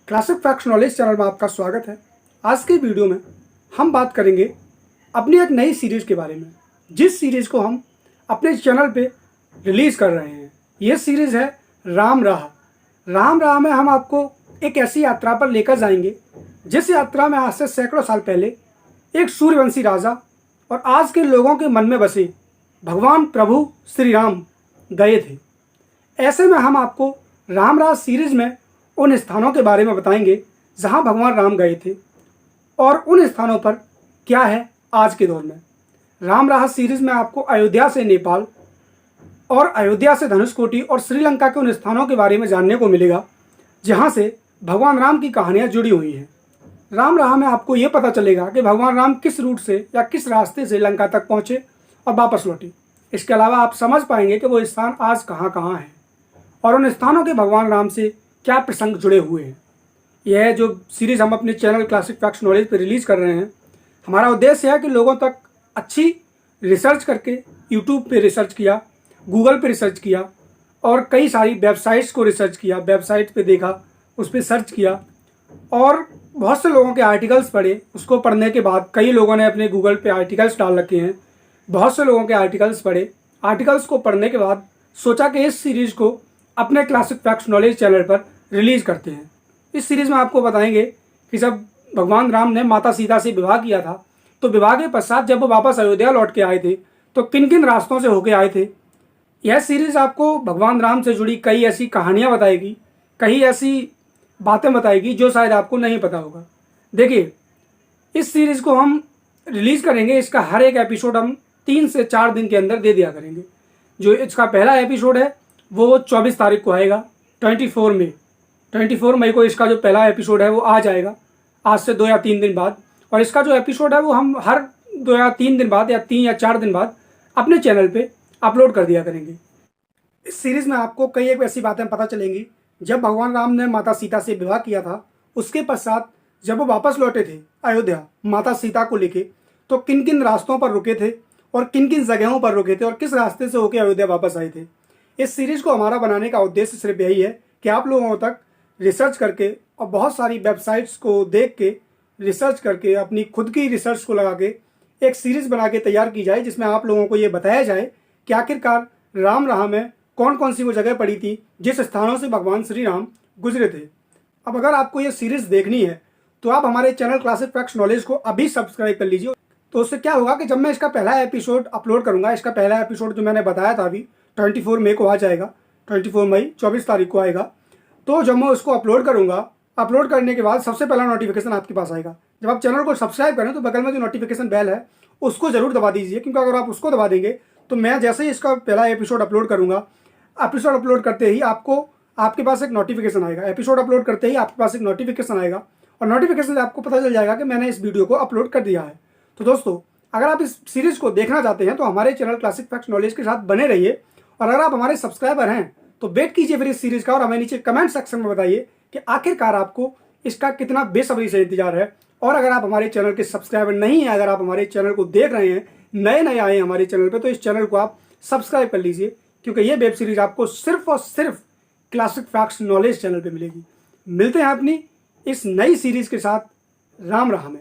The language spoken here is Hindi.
क्लासिक फैक्ट्स नॉलेज चैनल में आपका स्वागत है। आज के वीडियो में हम बात करेंगे अपनी एक नई सीरीज़ के बारे में, जिस सीरीज़ को हम अपने चैनल पे रिलीज़ कर रहे हैं। ये सीरीज़ है राम राह। राम राह में हम आपको एक ऐसी यात्रा पर लेकर जाएंगे जिस यात्रा में आज से सैकड़ों साल पहले एक सूर्यवंशी राजा और आज के लोगों के मन में बसे भगवान प्रभु श्री राम गए थे। ऐसे में हम आपको राम राह सीरीज़ में उन स्थानों के बारे में बताएंगे जहां भगवान राम गए थे और उन स्थानों पर क्या है आज के दौर में। राम राह सीरीज़ में आपको अयोध्या से नेपाल और अयोध्या से धनुषकोटी और श्रीलंका के उन स्थानों के बारे में जानने को मिलेगा जहां से भगवान राम की कहानियां जुड़ी हुई हैं। राम राह में आपको ये पता चलेगा कि भगवान राम किस रूट से या किस रास्ते से लंका तक पहुंचे और वापस लौटे। इसके अलावा आप समझ पाएंगे कि वो स्थान आज कहाँ कहाँ हैं और उन स्थानों के भगवान राम से क्या प्रसंग जुड़े हुए हैं। यह जो सीरीज़ हम अपने चैनल क्लासिक फैक्ट्स नॉलेज पर रिलीज़ कर रहे हैं, हमारा उद्देश्य है कि लोगों तक अच्छी रिसर्च करके यूट्यूब पे रिसर्च किया, गूगल पे रिसर्च किया और कई सारी वेबसाइट्स को रिसर्च किया, वेबसाइट पे देखा, उस पर सर्च किया और बहुत से लोगों के आर्टिकल्स पढ़े। उसको पढ़ने के बाद कई लोगों ने अपने गूगल पे आर्टिकल्स डाल रखे हैं, बहुत से लोगों के आर्टिकल्स पढ़े। आर्टिकल्स को पढ़ने के बाद सोचा कि इस सीरीज़ को अपने क्लासिक फैक्ट्स नॉलेज चैनल पर रिलीज़ करते हैं। इस सीरीज़ में आपको बताएंगे कि जब भगवान राम ने माता सीता से विवाह किया था तो विवाह के पश्चात जब वो वापस अयोध्या लौट के आए थे तो किन किन रास्तों से होके आए थे। यह सीरीज़ आपको भगवान राम से जुड़ी कई ऐसी कहानियाँ बताएगी, कई ऐसी बातें बताएगी जो शायद आपको नहीं पता होगा। देखिए, इस सीरीज़ को हम रिलीज़ करेंगे, इसका हर एक एपिसोड हम 3 से 4 दिन के अंदर दे दिया करेंगे। जो इसका पहला एपिसोड है वो 24 तारीख को आएगा, 24 मई को इसका जो पहला एपिसोड है वो आ जाएगा, आज से 2 या 3 दिन बाद। और इसका जो एपिसोड है वो हम हर 2 या 3 दिन बाद या 3 या 4 दिन बाद अपने चैनल पे अपलोड कर दिया करेंगे। इस सीरीज़ में आपको कई एक ऐसी बातें पता चलेंगी। जब भगवान राम ने माता सीता से विवाह किया था, उसके पश्चात जब वो वापस लौटे थे अयोध्या माता सीता को लेके, तो किन किन रास्तों पर रुके थे और किन किन जगहों पर रुके थे और किस रास्ते से होकर अयोध्या वापस आए थे। इस सीरीज़ को हमारा बनाने का उद्देश्य सिर्फ यही है कि आप लोगों तक रिसर्च करके और बहुत सारी वेबसाइट्स को देख के रिसर्च करके अपनी खुद की रिसर्च को लगा के एक सीरीज़ बना के तैयार की जाए, जिसमें आप लोगों को ये बताया जाए कि आखिरकार राम राह में कौन कौन सी वो जगह पड़ी थी जिस स्थानों से भगवान श्री राम गुजरे थे। अब अगर आपको ये सीरीज़ देखनी है तो आप हमारे चैनल क्लासिक फैक्ट्स नॉलेज को अभी सब्सक्राइब कर लीजिए। तो उससे क्या होगा कि जब मैं इसका पहला एपिसोड अपलोड करूँगा, इसका पहला एपिसोड जो मैंने बताया था अभी 24 मई को आ जाएगा, 24 मई 24 तारीख को आएगा। तो जब मैं उसको अपलोड करूँगा, अपलोड करने के बाद सबसे पहला नोटिफिकेशन आपके पास आएगा। जब आप चैनल को सब्सक्राइब करें तो बगल में जो नोटिफिकेशन बेल है उसको ज़रूर दबा दीजिए, क्योंकि अगर आप उसको दबा देंगे तो मैं जैसे ही इसका पहला एपिसोड अपलोड करूँगा, एपिसोड अपलोड करते ही आपके पास एक नोटिफिकेशन आएगा। एपिसोड अपलोड करते ही आपके पास एक नोटिफिकेशन आएगा और नोटिफिकेशन से आपको पता चल जाएगा कि मैंने इस वीडियो को अपलोड कर दिया है। तो दोस्तों, अगर आप इस सीरीज़ को देखना चाहते हैं तो हमारे चैनल क्लासिक फैक्ट्स नॉलेज के साथ बने रहिए। और अगर आप हमारे सब्सक्राइबर हैं तो वेट कीजिए फिर इस सीरीज़ का और हमें नीचे कमेंट सेक्शन में बताइए कि आखिरकार आपको इसका कितना बेसब्री से इंतजार है। और अगर आप हमारे चैनल के सब्सक्राइबर नहीं हैं, अगर आप हमारे चैनल को देख रहे हैं, नए आए हैं हमारे चैनल पे, तो इस चैनल को आप सब्सक्राइब कर लीजिए, क्योंकि ये वेब सीरीज़ आपको सिर्फ और सिर्फ क्लासिक फैक्ट्स नॉलेज चैनल पे मिलेगी। मिलते हैं अपनी इस नई सीरीज़ के साथ राम राह में।